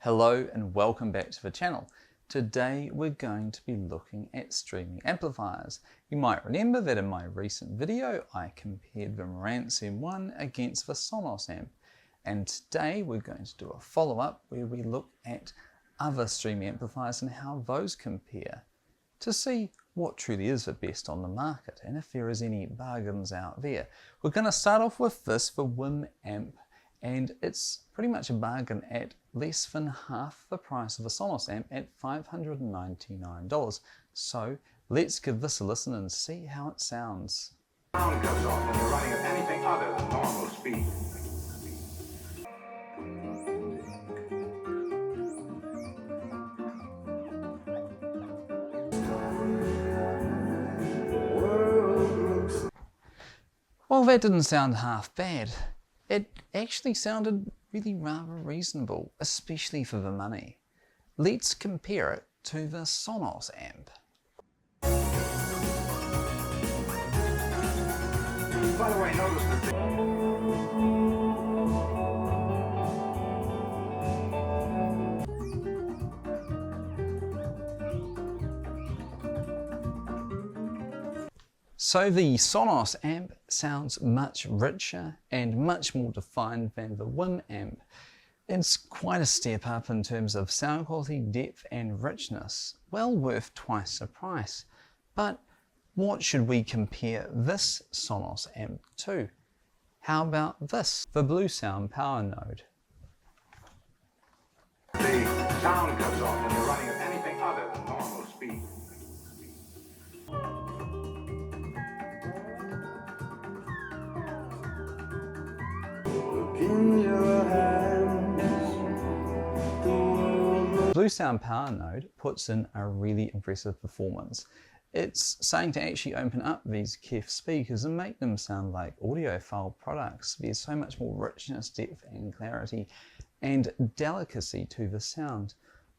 Hello and welcome back to the channel. Today we're going to be looking at streaming amplifiers. You might remember that in my recent video I compared the Marantz M1 against the Sonos amp, and today we're going to do a follow-up where we look at other streaming amplifiers and how those compare to see what truly is the best on the market and if there is any bargains out there. We're going to start off with this, the WIM amp, and it's pretty much a bargain at less than half the price of a Sonos amp at $599. So let's give this a listen and see how it sounds. Sound cuts off when you're running at anything other than normal speed. Well, that didn't sound half bad. It actually sounded really rather reasonable, especially for the money. Let's compare it to the Sonos amp. By the way, notice that So the Sonos amp sounds much richer and much more defined than the WIM amp. It's quite a step up in terms of sound quality, depth and richness, well worth twice the price. But what should we compare this Sonos amp to? How about this, the Bluesound power node? the sound cuts off when you're running at anything other than normal speed. Bluesound power node puts in a really impressive performance. It's saying to actually open up these KEF speakers and make them sound like audiophile products. There's so much more richness, depth and clarity and delicacy to the sound.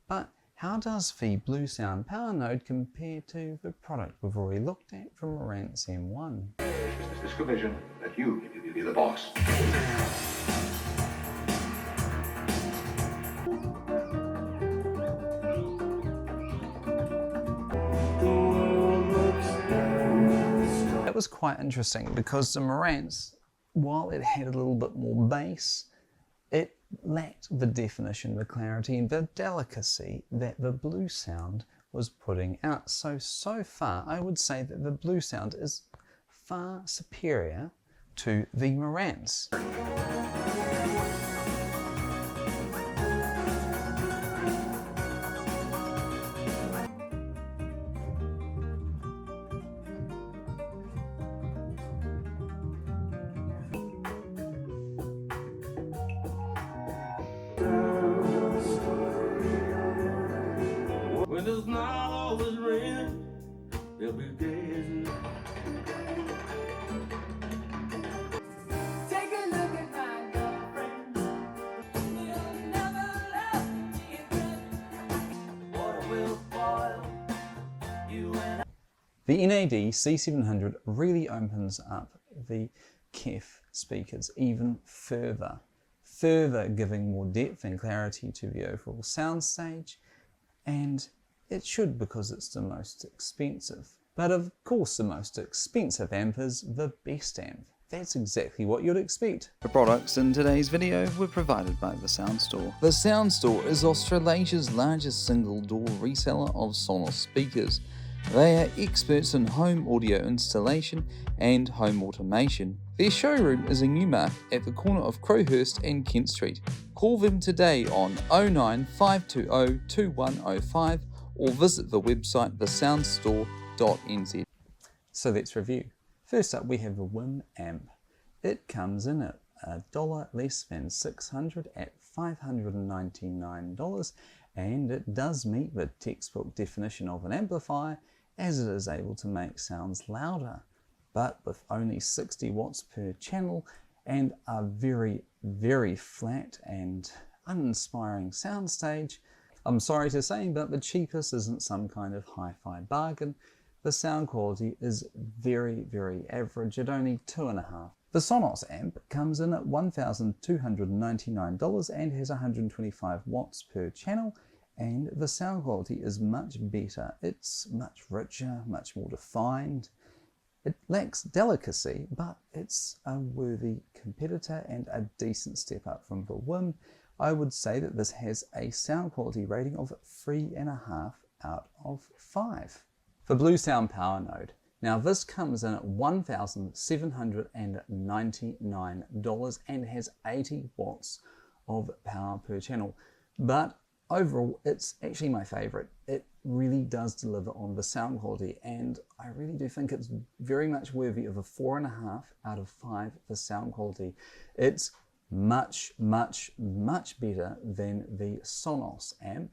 But how does the Bluesound power node compare to the product we've already looked at from Marantz M1? It's this supervision that you be the boss. That was quite interesting because the Marantz, while it had a little bit more bass, it lacked the definition, the clarity and the delicacy that the Bluesound was putting out. So far I would say that the Bluesound is far superior to the Marantz. When it's not always raining, there'll be days. Take a look at my girlfriend. You'll never love me again. Water will spoil you and The NAD C700 really opens up the KEF speakers even further giving more depth and clarity to the overall soundstage, and it should because it's the most expensive. But of course the most expensive amp is the best amp. That's exactly what you'd expect. The products in today's video were provided by The Sound Store. The Sound Store is Australasia's largest single door reseller of Sonos speakers. They are experts in home audio installation and home automation. Their showroom is in Newmark at the corner of Crowhurst and Kent Street. Call them today on 09520 2105 or visit the website thesoundstore.nz. So let's review. First up we have the WIM amp. It comes in at $1 less than $600 at $599, and it does meet the textbook definition of an amplifier as it is able to make sounds louder, but with only 60 watts per channel and a very flat and uninspiring soundstage. I'm sorry to say, but the cheapest isn't some kind of hi-fi bargain. The sound quality is very average at only 2.5. The Sonos amp comes in at $1,299 and has 125 watts per channel, and the sound quality is much better. It's much richer, much more defined. It lacks delicacy, but it's a worthy competitor and a decent step up from the Wim. I would say that this has a sound quality rating of 3.5 out of 5. For Blue Sound Power Node, now this comes in at $1,799 and has 80 watts of power per channel. But overall, it's actually my favorite. It really does deliver on the sound quality, and I really do think it's very much worthy of a 4.5 out of 5 for sound quality. It's much, much, much better than the Sonos amp.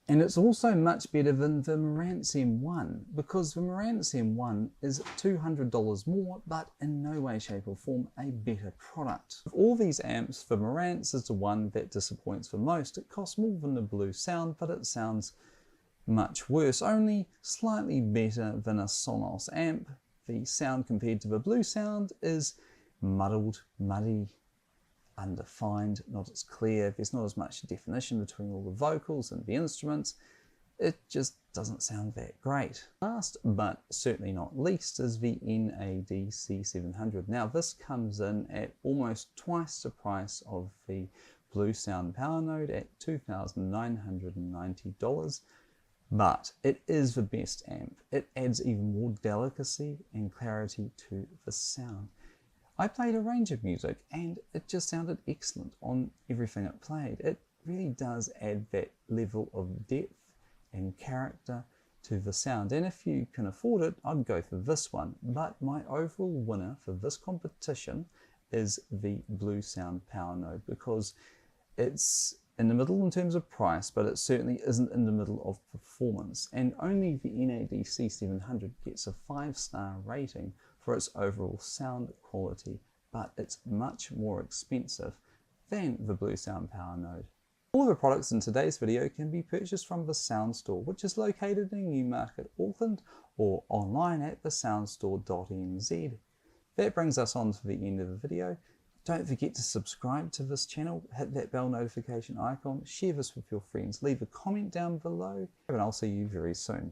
And it's also much better than the Marantz M1, because the Marantz M1 is $200 more, but in no way, shape or form a better product. Of all these amps, the Marantz is the one that disappoints the most. It costs more than the Blue Sound, but it sounds much worse, only slightly better than a Sonos amp. The sound compared to the Blue Sound is muddled, muddy, undefined, not as clear. There's not as much definition between all the vocals and the instruments. It just doesn't sound that great. Last but certainly not least is the NAD C700. Now this comes in at almost twice the price of the Blue Sound Power Node at $2,990, but it is the best amp. It adds even more delicacy and clarity to the sound. I played a range of music and it just sounded excellent on everything it played. It really does add that level of depth and character to the sound, and if you can afford it, I'd go for this one. But my overall winner for this competition is the Blue Sound Power Node, because it's in the middle in terms of price, but it certainly isn't in the middle of performance, and only the NAD C700 gets a 5-star rating for its overall sound quality, but it's much more expensive than the Blue Sound Power Node. All of the products in today's video can be purchased from the Sound Store, which is located in Newmarket, Auckland, or online at thesoundstore.nz. That brings us on to the end of the video. Don't forget to subscribe to this channel, hit that bell notification icon, share this with your friends, leave a comment down below, and I'll see you very soon.